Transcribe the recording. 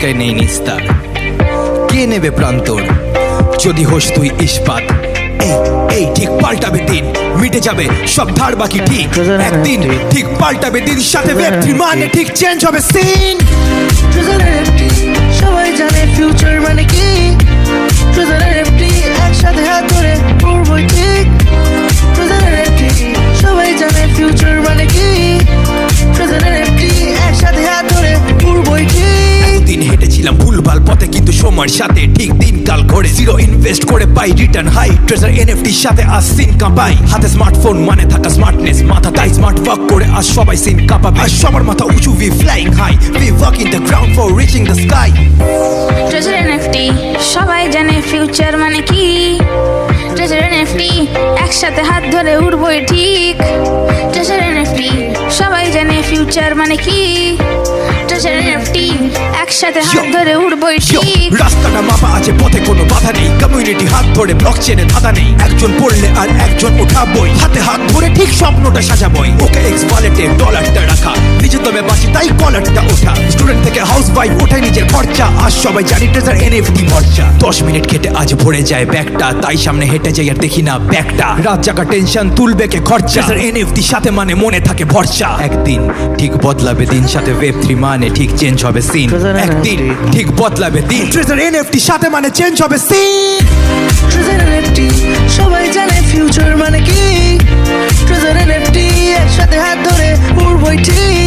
আটকায় নেই নিস্তার। কে নেবে প্রান্তর যদি হোস তুই ইস্পাত। এই এই ঠিক পাল্টাবে দিন, মিটে যাবে সব ধার বাকি ঠিক একদিন। ঠিক পাল্টাবে দিন, সাথে ওয়েব3 মানে ঠিক চেঞ্জ হবে সিন। সবাই জানে ফিউচার মানে কি, ট্রেজার NFT একসাথে হাত ধরে উড়বই ঠিক। ট্রেজার NFT সবাই জানে ফিউচার মানে কি, ট্রেজার NFT একসাথে হাত ধরে উড়বই ঠিক। দিন হেঁটেছিলাম ভুলভাল পথে, কিন্তু সময়ের সাথে ঠিক দিন কাল ঘরে জিরো ইনভেস্ট করে পাই রিটার্ন হাই। ট্রেজার এনএফটির সাথে আজ সিন কাঁপাই, হাতে স্মার্টফোন মানে থাকা স্মার্টনেস, মাথা তাই স্মার্ট ওয়ার্ক করে আজ সবাই সিন কাঁপাবে। আর সবার মাথা উঁচু, we flying high, we walk in the ground for reaching the sky. Treasure NFT সবাই জানে ফিউচার মানে কি, ট্রেজার NFT একসাথে হাত ধরে উড়বই ঠিক। ট্রেজার NFT সবাই জানে ফিউচার মানে কি, ট্রেজার NFT একসাথে হাত ধরে উড়বই ঠিক। রাস্তাটা মাপা আছে, পথে কোনো বাধা নেই, কমিউনিটি হাত ধরে ব্লক চেনে ধাঁধা নেই। একজন পড়লে আর একজন উঠাবই, হাতে হাত ধরে ঠিক স্বপ্নটা সাজাবই। ওকে এক্স ওয়ালেটে ডলারটা রাখা, নিজের দমে বাঁচি তাই কলারটা ওঠা। স্টুডেন্ট থেকে হাউস ওয়াইফ ওঠাই নিজের খরচা, আজ সবাই জানি ট্রেজার NFT ভরসা। 10 মিনিট খেটে আজ ভরে যায় ব্যাগটা, তাই সামনে হেঁটে যাই আর দেখি না ব্যাগটা। রাত জাগা টেনশন তুলবে কে খরচা, ট্রেজার NFT সাথে মানে মনে থাকে ভরসা। একদিন ঠিক বদলাবে দিন, সাথে ওয়েব3 মানে ঠিক চেঞ্জ হবে সিন। একদিন ঠিক বদলাবে দিন, ট্রেজার NFT সাথে মানে চেঞ্জ হবে সিন। ট্রেজার NFT সবাই জানে ফিউচার মানে কি, ট্রেজার NFT একসাথে হাত ধরে উড়বই ঠিক।